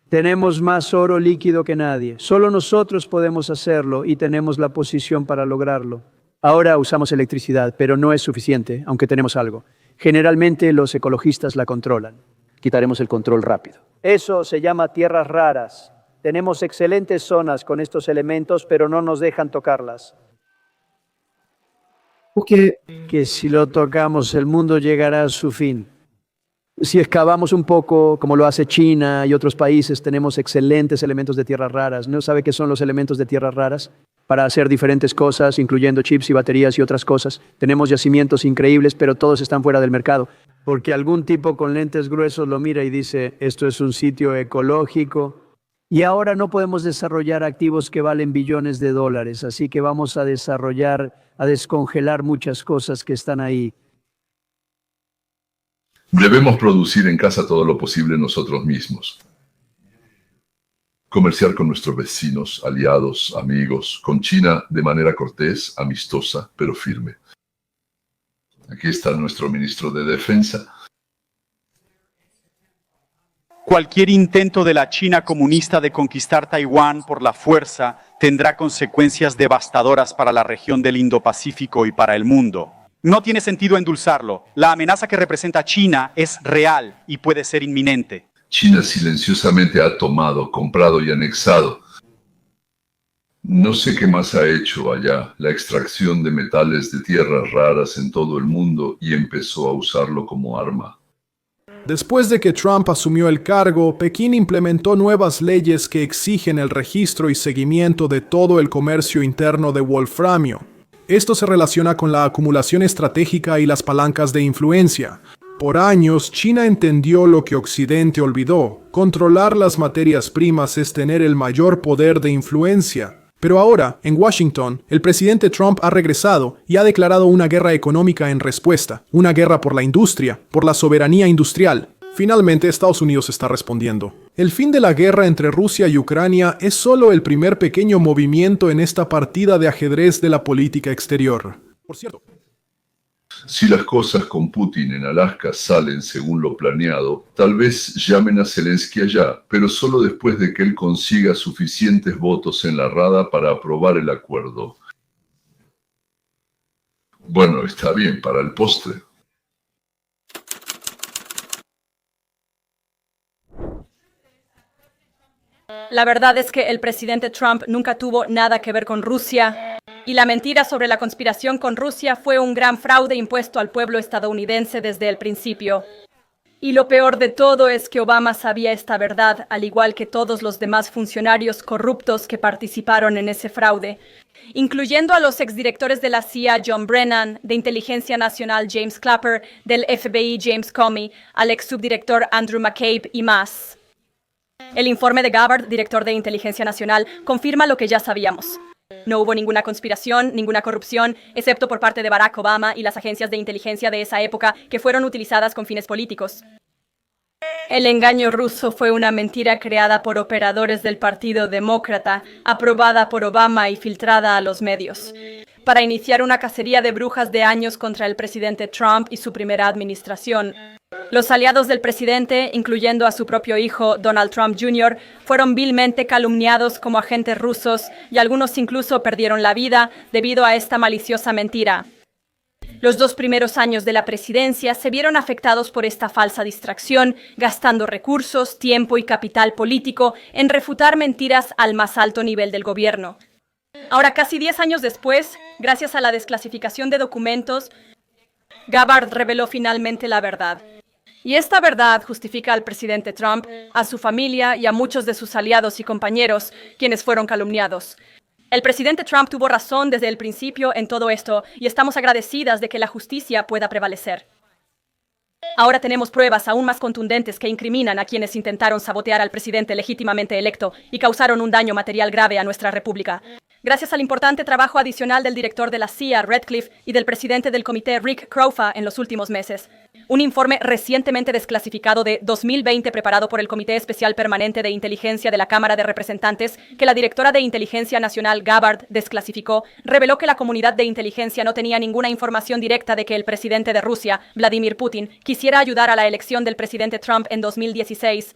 Tenemos más oro líquido que nadie. Solo nosotros podemos hacerlo y tenemos la posición para lograrlo. Ahora usamos electricidad, pero no es suficiente, aunque tenemos algo. Generalmente los ecologistas la controlan. Quitaremos el control rápido. Eso se llama tierras raras. Tenemos excelentes zonas con estos elementos, pero no nos dejan tocarlas. Porque que si lo tocamos, el mundo llegará a su fin. Si excavamos un poco, como lo hace China y otros países, tenemos excelentes elementos de tierras raras. ¿No sabe qué son los elementos de tierras raras? Para hacer diferentes cosas, incluyendo chips y baterías y otras cosas. Tenemos yacimientos increíbles, pero todos están fuera del mercado. Porque algún tipo con lentes gruesos lo mira y dice, esto es un sitio ecológico. Y ahora no podemos desarrollar activos que valen billones de dólares, así que vamos a descongelar muchas cosas que están ahí. Debemos producir en casa todo lo posible nosotros mismos. Comerciar con nuestros vecinos, aliados, amigos, con China de manera cortés, amistosa, pero firme. Aquí está nuestro ministro de Defensa. Cualquier intento de la China comunista de conquistar Taiwán por la fuerza tendrá consecuencias devastadoras para la región del Indo-Pacífico y para el mundo. No tiene sentido endulzarlo. La amenaza que representa China es real y puede ser inminente. China silenciosamente ha tomado, comprado y anexado. No sé qué más ha hecho allá, la extracción de metales de tierras raras en todo el mundo y empezó a usarlo como arma. Después de que Trump asumió el cargo, Pekín implementó nuevas leyes que exigen el registro y seguimiento de todo el comercio interno de wolframio. Esto se relaciona con la acumulación estratégica y las palancas de influencia. Por años, China entendió lo que Occidente olvidó. Controlar las materias primas es tener el mayor poder de influencia. Pero ahora, en Washington, el presidente Trump ha regresado y ha declarado una guerra económica en respuesta, una guerra por la industria, por la soberanía industrial. Finalmente, Estados Unidos está respondiendo. El fin de la guerra entre Rusia y Ucrania es solo el primer pequeño movimiento en esta partida de ajedrez de la política exterior. Por cierto, si las cosas con Putin en Alaska salen según lo planeado, tal vez llamen a Zelensky allá, pero solo después de que él consiga suficientes votos en la Rada para aprobar el acuerdo. Bueno, está bien para el postre. La verdad es que el presidente Trump nunca tuvo nada que ver con Rusia y la mentira sobre la conspiración con Rusia fue un gran fraude impuesto al pueblo estadounidense desde el principio. Y lo peor de todo es que Obama sabía esta verdad, al igual que todos los demás funcionarios corruptos que participaron en ese fraude, incluyendo a los exdirectores de la CIA John Brennan, de Inteligencia Nacional James Clapper, del FBI James Comey, al ex subdirector Andrew McCabe y más. El informe de Gabbard, director de Inteligencia Nacional, confirma lo que ya sabíamos. No hubo ninguna conspiración, ninguna corrupción, excepto por parte de Barack Obama y las agencias de inteligencia de esa época que fueron utilizadas con fines políticos. El engaño ruso fue una mentira creada por operadores del Partido Demócrata, aprobada por Obama y filtrada a los medios, para iniciar una cacería de brujas de años contra el presidente Trump y su primera administración. Los aliados del presidente, incluyendo a su propio hijo, Donald Trump Jr., fueron vilmente calumniados como agentes rusos y algunos incluso perdieron la vida debido a esta maliciosa mentira. Los 2 primeros años de la presidencia se vieron afectados por esta falsa distracción, gastando recursos, tiempo y capital político en refutar mentiras al más alto nivel del gobierno. Ahora, casi 10 años después, gracias a la desclasificación de documentos, Gabbard reveló finalmente la verdad. Y esta verdad justifica al presidente Trump, a su familia y a muchos de sus aliados y compañeros, quienes fueron calumniados. El presidente Trump tuvo razón desde el principio en todo esto y estamos agradecidas de que la justicia pueda prevalecer. Ahora tenemos pruebas aún más contundentes que incriminan a quienes intentaron sabotear al presidente legítimamente electo y causaron un daño material grave a nuestra república. Gracias al importante trabajo adicional del director de la CIA, Redcliffe, y del presidente del comité, Rick Crofa, en los últimos meses. Un informe recientemente desclasificado de 2020 preparado por el Comité Especial Permanente de Inteligencia de la Cámara de Representantes, que la directora de Inteligencia Nacional, Gabbard, desclasificó, reveló que la comunidad de inteligencia no tenía ninguna información directa de que el presidente de Rusia, Vladimir Putin, quisiera ayudar a la elección del presidente Trump en 2016.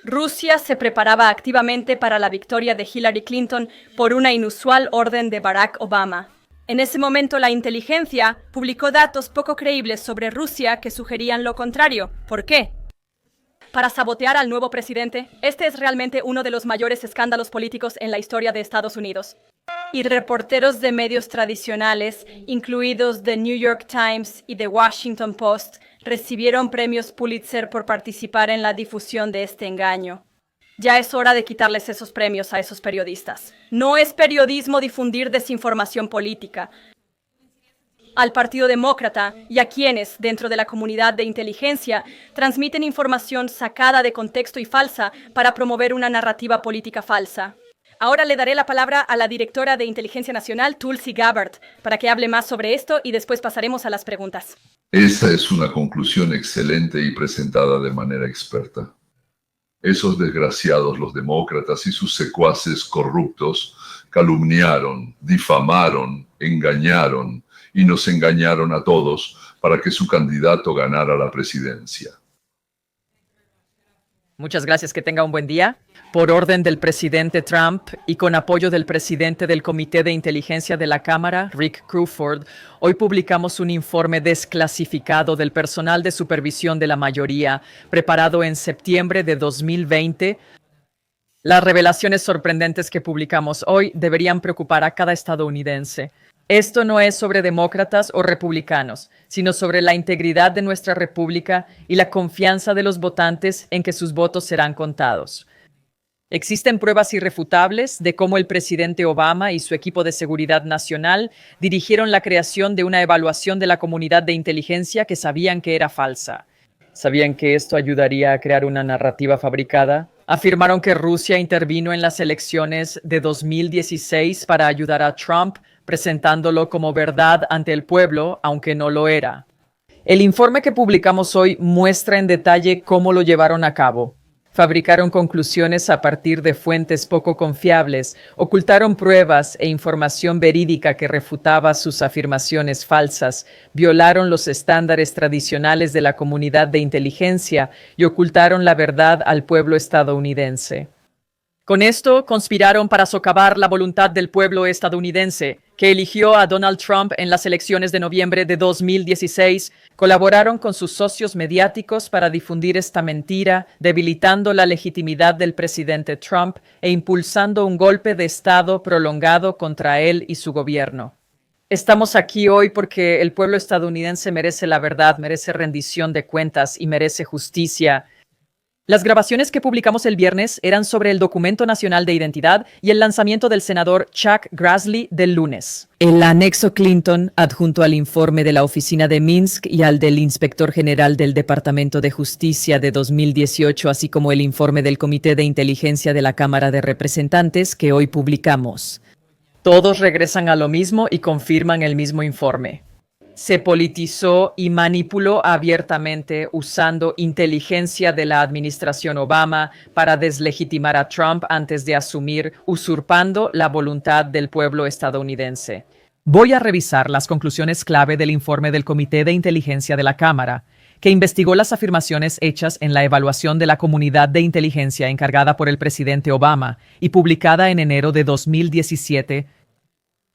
Rusia se preparaba activamente para la victoria de Hillary Clinton por una inusual orden de Barack Obama. En ese momento, la inteligencia publicó datos poco creíbles sobre Rusia que sugerían lo contrario. ¿Por qué? Para sabotear al nuevo presidente. Este es realmente uno de los mayores escándalos políticos en la historia de Estados Unidos. Y reporteros de medios tradicionales, incluidos The New York Times y The Washington Post, recibieron premios Pulitzer por participar en la difusión de este engaño. Ya es hora de quitarles esos premios a esos periodistas. No es periodismo difundir desinformación política. Al Partido Demócrata y a quienes, dentro de la comunidad de inteligencia, transmiten información sacada de contexto y falsa para promover una narrativa política falsa. Ahora le daré la palabra a la directora de Inteligencia Nacional, Tulsi Gabbard, para que hable más sobre esto y después pasaremos a las preguntas. Esa es una conclusión excelente y presentada de manera experta. Esos desgraciados, los demócratas y sus secuaces corruptos, calumniaron, difamaron, engañaron y nos engañaron a todos para que su candidato ganara la presidencia. Muchas gracias, que tenga un buen día. Por orden del presidente Trump y con apoyo del presidente del Comité de Inteligencia de la Cámara, Rick Crawford, hoy publicamos un informe desclasificado del personal de supervisión de la mayoría, preparado en septiembre de 2020. Las revelaciones sorprendentes que publicamos hoy deberían preocupar a cada estadounidense. Esto no es sobre demócratas o republicanos, sino sobre la integridad de nuestra república y la confianza de los votantes en que sus votos serán contados. Existen pruebas irrefutables de cómo el presidente Obama y su equipo de seguridad nacional dirigieron la creación de una evaluación de la comunidad de inteligencia que sabían que era falsa. ¿Sabían que esto ayudaría a crear una narrativa fabricada? Afirmaron que Rusia intervino en las elecciones de 2016 para ayudar a Trump, presentándolo como verdad ante el pueblo, aunque no lo era. El informe que publicamos hoy muestra en detalle cómo lo llevaron a cabo. Fabricaron conclusiones a partir de fuentes poco confiables, ocultaron pruebas e información verídica que refutaba sus afirmaciones falsas, violaron los estándares tradicionales de la comunidad de inteligencia y ocultaron la verdad al pueblo estadounidense. Con esto conspiraron para socavar la voluntad del pueblo estadounidense, que eligió a Donald Trump en las elecciones de noviembre de 2016. Colaboraron con sus socios mediáticos para difundir esta mentira, debilitando la legitimidad del presidente Trump e impulsando un golpe de Estado prolongado contra él y su gobierno. Estamos aquí hoy porque el pueblo estadounidense merece la verdad, merece rendición de cuentas y merece justicia. Las grabaciones que publicamos el viernes eran sobre el Documento Nacional de Identidad y el lanzamiento del senador Chuck Grassley del lunes. El anexo Clinton, adjunto al informe de la Oficina de Minsk y al del Inspector General del Departamento de Justicia de 2018, así como el informe del Comité de Inteligencia de la Cámara de Representantes que hoy publicamos. Todos regresan a lo mismo y confirman el mismo informe. Se politizó y manipuló abiertamente usando inteligencia de la administración Obama para deslegitimar a Trump antes de asumir, usurpando la voluntad del pueblo estadounidense. Voy a revisar las conclusiones clave del informe del Comité de Inteligencia de la Cámara, que investigó las afirmaciones hechas en la evaluación de la comunidad de inteligencia encargada por el presidente Obama y publicada en enero de 2017.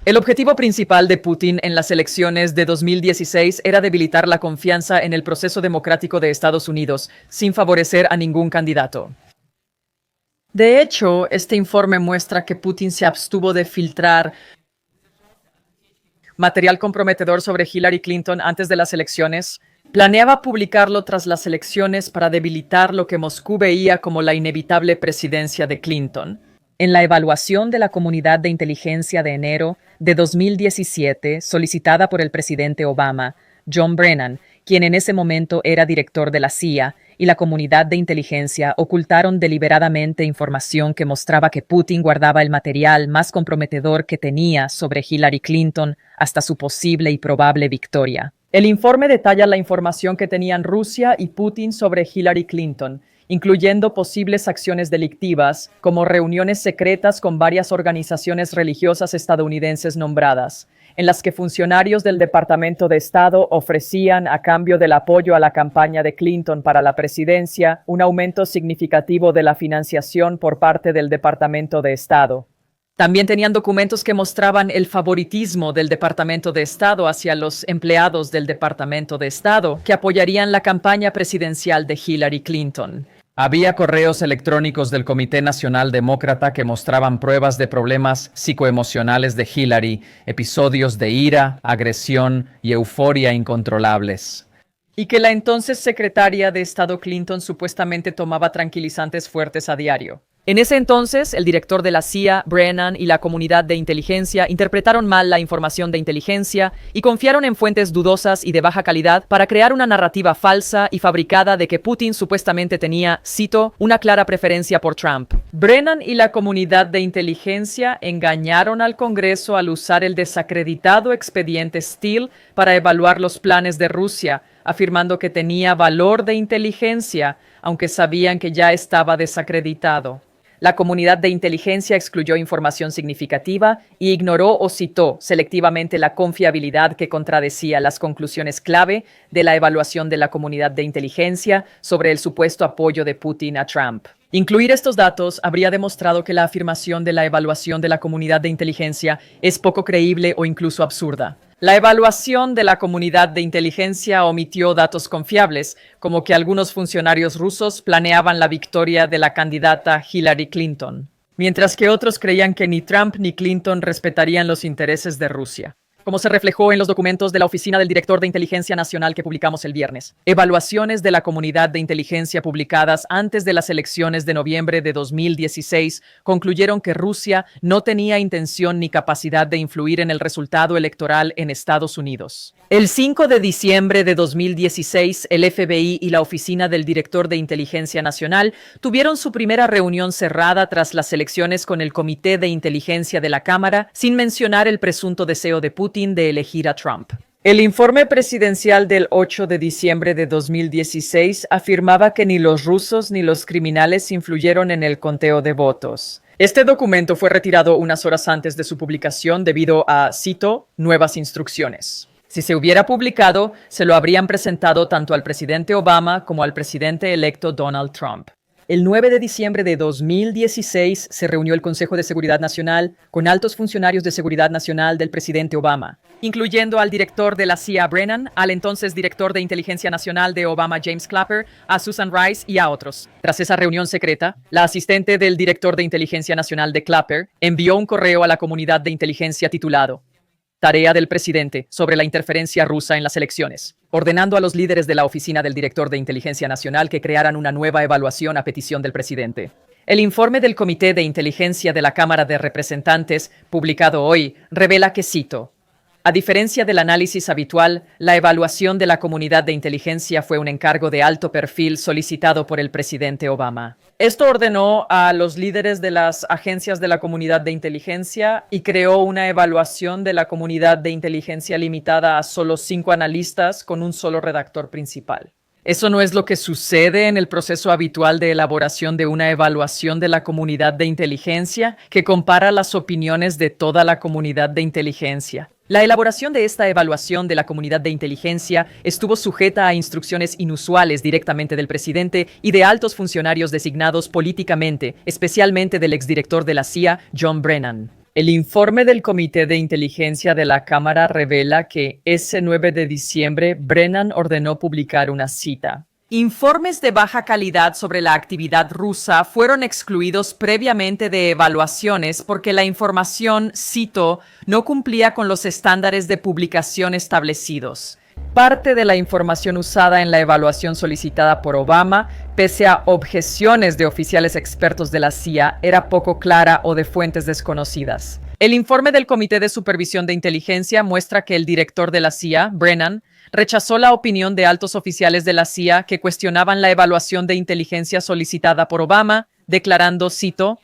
El objetivo principal de Putin en las elecciones de 2016 era debilitar la confianza en el proceso democrático de Estados Unidos, sin favorecer a ningún candidato. De hecho, este informe muestra que Putin se abstuvo de filtrar material comprometedor sobre Hillary Clinton antes de las elecciones. Planeaba publicarlo tras las elecciones para debilitar lo que Moscú veía como la inevitable presidencia de Clinton. En la evaluación de la comunidad de inteligencia de enero de 2017, solicitada por el presidente Obama, John Brennan, quien en ese momento era director de la CIA, y la comunidad de inteligencia ocultaron deliberadamente información que mostraba que Putin guardaba el material más comprometedor que tenía sobre Hillary Clinton hasta su posible y probable victoria. El informe detalla la información que tenían Rusia y Putin sobre Hillary Clinton, incluyendo posibles acciones delictivas, como reuniones secretas con varias organizaciones religiosas estadounidenses nombradas, en las que funcionarios del Departamento de Estado ofrecían, a cambio del apoyo a la campaña de Clinton para la presidencia, un aumento significativo de la financiación por parte del Departamento de Estado. También tenían documentos que mostraban el favoritismo del Departamento de Estado hacia los empleados del Departamento de Estado que apoyarían la campaña presidencial de Hillary Clinton. Había correos electrónicos del Comité Nacional Demócrata que mostraban pruebas de problemas psicoemocionales de Hillary, episodios de ira, agresión y euforia incontrolables. Y que la entonces secretaria de Estado Clinton supuestamente tomaba tranquilizantes fuertes a diario. En ese entonces, el director de la CIA, Brennan, y la comunidad de inteligencia interpretaron mal la información de inteligencia y confiaron en fuentes dudosas y de baja calidad para crear una narrativa falsa y fabricada de que Putin supuestamente tenía, cito, una clara preferencia por Trump. Brennan y la comunidad de inteligencia engañaron al Congreso al usar el desacreditado expediente Steele para evaluar los planes de Rusia, afirmando que tenía valor de inteligencia, aunque sabían que ya estaba desacreditado. La comunidad de inteligencia excluyó información significativa y ignoró o citó selectivamente la confiabilidad que contradecía las conclusiones clave de la evaluación de la comunidad de inteligencia sobre el supuesto apoyo de Putin a Trump. Incluir estos datos habría demostrado que la afirmación de la evaluación de la comunidad de inteligencia es poco creíble o incluso absurda. La evaluación de la comunidad de inteligencia omitió datos confiables, como que algunos funcionarios rusos planeaban la victoria de la candidata Hillary Clinton, mientras que otros creían que ni Trump ni Clinton respetarían los intereses de Rusia, como se reflejó en los documentos de la Oficina del Director de Inteligencia Nacional que publicamos el viernes. Evaluaciones de la comunidad de inteligencia publicadas antes de las elecciones de noviembre de 2016 concluyeron que Rusia no tenía intención ni capacidad de influir en el resultado electoral en Estados Unidos. El 5 de diciembre de 2016, el FBI y la Oficina del Director de Inteligencia Nacional tuvieron su primera reunión cerrada tras las elecciones con el Comité de Inteligencia de la Cámara, sin mencionar el presunto deseo de Putin de elegir a Trump. El informe presidencial del 8 de diciembre de 2016 afirmaba que ni los rusos ni los criminales influyeron en el conteo de votos. Este documento fue retirado unas horas antes de su publicación debido a, cito, nuevas instrucciones. Si se hubiera publicado, se lo habrían presentado tanto al presidente Obama como al presidente electo Donald Trump. El 9 de diciembre de 2016 se reunió el Consejo de Seguridad Nacional con altos funcionarios de seguridad nacional del presidente Obama, incluyendo al director de la CIA, Brennan, al entonces director de Inteligencia Nacional de Obama, James Clapper, a Susan Rice y a otros. Tras esa reunión secreta, la asistente del director de Inteligencia Nacional de Clapper envió un correo a la comunidad de inteligencia titulado Tarea del presidente sobre la interferencia rusa en las elecciones, ordenando a los líderes de la oficina del director de Inteligencia Nacional que crearan una nueva evaluación a petición del presidente. El informe del Comité de Inteligencia de la Cámara de Representantes, publicado hoy, revela que, cito, a diferencia del análisis habitual, la evaluación de la comunidad de inteligencia fue un encargo de alto perfil solicitado por el presidente Obama. Esto ordenó a los líderes de las agencias de la comunidad de inteligencia y creó una evaluación de la comunidad de inteligencia limitada a solo 5 analistas con un solo redactor principal. Eso no es lo que sucede en el proceso habitual de elaboración de una evaluación de la comunidad de inteligencia que compara las opiniones de toda la comunidad de inteligencia. La elaboración de esta evaluación de la comunidad de inteligencia estuvo sujeta a instrucciones inusuales directamente del presidente y de altos funcionarios designados políticamente, especialmente del exdirector de la CIA, John Brennan. El informe del Comité de Inteligencia de la Cámara revela que ese 9 de diciembre Brennan ordenó publicar una cita. Informes de baja calidad sobre la actividad rusa fueron excluidos previamente de evaluaciones porque la información, cito, no cumplía con los estándares de publicación establecidos. Parte de la información usada en la evaluación solicitada por Obama, pese a objeciones de oficiales expertos de la CIA, era poco clara o de fuentes desconocidas. El informe del Comité de Supervisión de Inteligencia muestra que el director de la CIA, Brennan, rechazó la opinión de altos oficiales de la CIA que cuestionaban la evaluación de inteligencia solicitada por Obama, declarando, cito,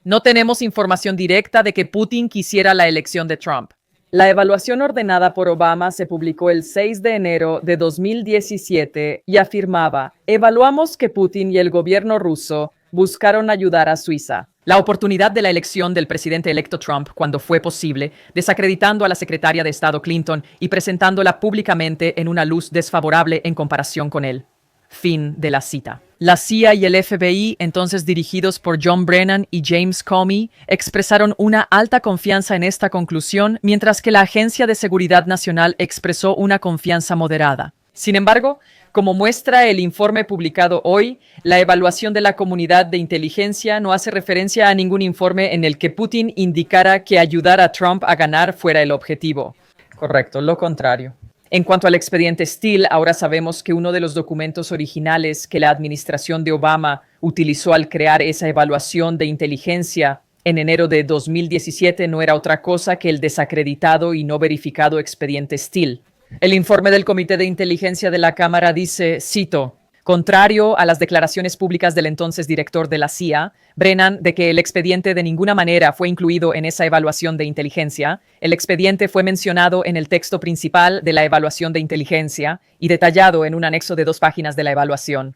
no tenemos información directa de que Putin quisiera la elección de Trump. La evaluación ordenada por Obama se publicó el 6 de enero de 2017 y afirmaba, evaluamos que Putin y el gobierno ruso buscaron ayudar a Suiza. La oportunidad de la elección del presidente electo Trump cuando fue posible, desacreditando a la secretaria de Estado Clinton y presentándola públicamente en una luz desfavorable en comparación con él. Fin de la cita. La CIA y el FBI, entonces dirigidos por John Brennan y James Comey, expresaron una alta confianza en esta conclusión, mientras que la Agencia de Seguridad Nacional expresó una confianza moderada. Sin embargo, como muestra el informe publicado hoy, la evaluación de la comunidad de inteligencia no hace referencia a ningún informe en el que Putin indicara que ayudar a Trump a ganar fuera el objetivo. Correcto, lo contrario. En cuanto al expediente Steele, ahora sabemos que uno de los documentos originales que la administración de Obama utilizó al crear esa evaluación de inteligencia en enero de 2017 no era otra cosa que el desacreditado y no verificado expediente Steele. El informe del Comité de Inteligencia de la Cámara dice, cito, contrario a las declaraciones públicas del entonces director de la CIA, Brennan, de que el expediente de ninguna manera fue incluido en esa evaluación de inteligencia, el expediente fue mencionado en el texto principal de la evaluación de inteligencia y detallado en un anexo de 2 páginas de la evaluación.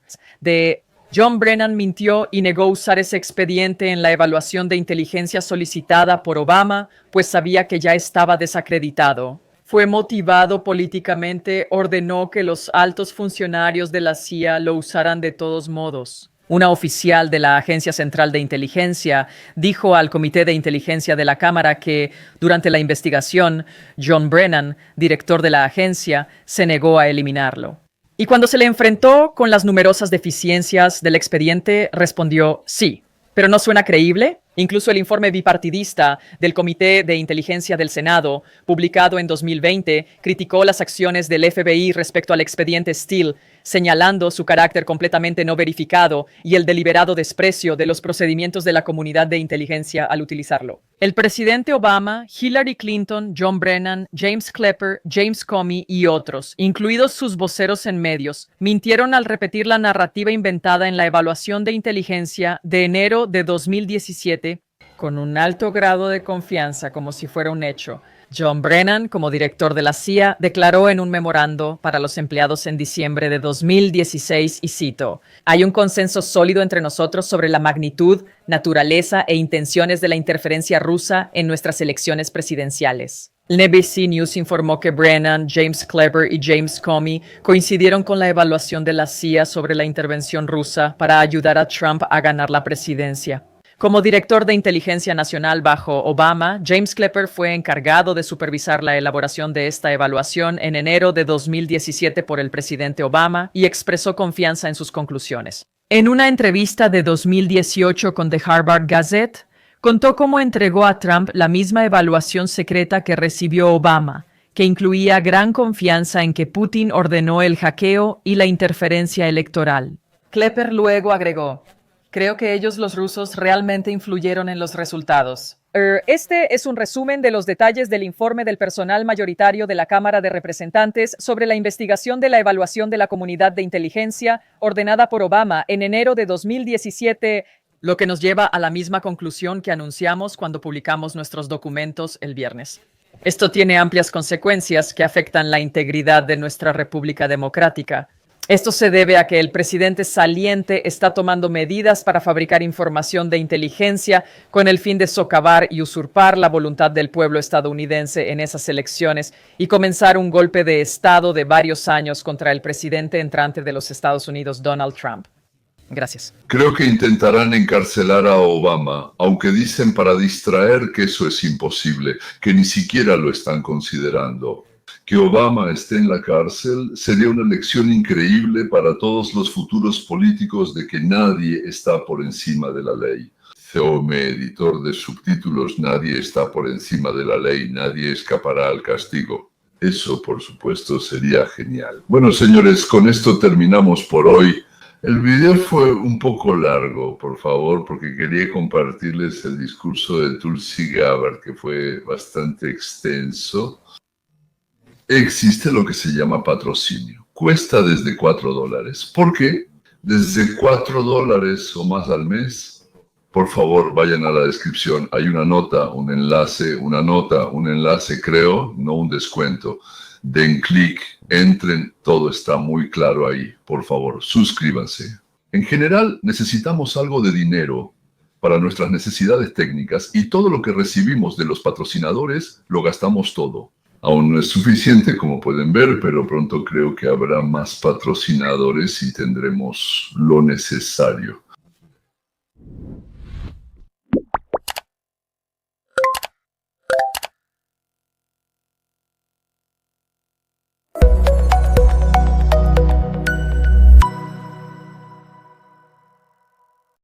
John Brennan mintió y negó usar ese expediente en la evaluación de inteligencia solicitada por Obama, pues sabía que ya estaba desacreditado. Fue motivado políticamente, ordenó que los altos funcionarios de la CIA lo usaran de todos modos. Una oficial de la Agencia Central de Inteligencia dijo al Comité de Inteligencia de la Cámara que, durante la investigación, John Brennan, director de la agencia, se negó a eliminarlo. Y cuando se le enfrentó con las numerosas deficiencias del expediente, respondió sí. ¿Pero no suena creíble? Incluso el informe bipartidista del Comité de Inteligencia del Senado, publicado en 2020, criticó las acciones del FBI respecto al expediente Steele, señalando su carácter completamente no verificado y el deliberado desprecio de los procedimientos de la comunidad de inteligencia al utilizarlo. El presidente Obama, Hillary Clinton, John Brennan, James Clapper, James Comey y otros, incluidos sus voceros en medios, mintieron al repetir la narrativa inventada en la evaluación de inteligencia de enero de 2017 con un alto grado de confianza como si fuera un hecho. John Brennan, como director de la CIA, declaró en un memorando para los empleados en diciembre de 2016, y cito, hay un consenso sólido entre nosotros sobre la magnitud, naturaleza e intenciones de la interferencia rusa en nuestras elecciones presidenciales. NBC News informó que Brennan, James Clapper y James Comey coincidieron con la evaluación de la CIA sobre la intervención rusa para ayudar a Trump a ganar la presidencia. Como director de inteligencia nacional bajo Obama, James Clapper fue encargado de supervisar la elaboración de esta evaluación en enero de 2017 por el presidente Obama y expresó confianza en sus conclusiones. En una entrevista de 2018 con The Harvard Gazette, contó cómo entregó a Trump la misma evaluación secreta que recibió Obama, que incluía gran confianza en que Putin ordenó el hackeo y la interferencia electoral. Clapper luego agregó: "Creo que ellos, los rusos, realmente influyeron en los resultados". Este es un resumen de los detalles del informe del personal mayoritario de la Cámara de Representantes sobre la investigación de la evaluación de la comunidad de inteligencia ordenada por Obama en enero de 2017, lo que nos lleva a la misma conclusión que anunciamos cuando publicamos nuestros documentos el viernes. Esto tiene amplias consecuencias que afectan la integridad de nuestra República Democrática. Esto se debe a que el presidente saliente está tomando medidas para fabricar información de inteligencia con el fin de socavar y usurpar la voluntad del pueblo estadounidense en esas elecciones y comenzar un golpe de Estado de varios años contra el presidente entrante de los Estados Unidos, Donald Trump. Gracias. Creo que intentarán encarcelar a Obama, aunque dicen para distraer que eso es imposible, que ni siquiera lo están considerando. Que Obama esté en la cárcel sería una lección increíble para todos los futuros políticos de que nadie está por encima de la ley. Ceome, editor de subtítulos, nadie está por encima de la ley, nadie escapará al castigo. Eso, por supuesto, sería genial. Bueno, señores, con esto terminamos por hoy. El video fue un poco largo, por favor, porque quería compartirles el discurso de Tulsi Gabbard, que fue bastante extenso. Existe lo que se llama patrocinio. Cuesta desde $4. ¿Por qué? Desde $4 o más al mes. Por favor, vayan a la descripción. Hay una nota, un enlace, creo, no un descuento. Den clic, entren, todo está muy claro ahí. Por favor, suscríbanse. En general, necesitamos algo de dinero para nuestras necesidades técnicas y todo lo que recibimos de los patrocinadores lo gastamos todo. Aún no es suficiente, como pueden ver, pero pronto creo que habrá más patrocinadores y tendremos lo necesario.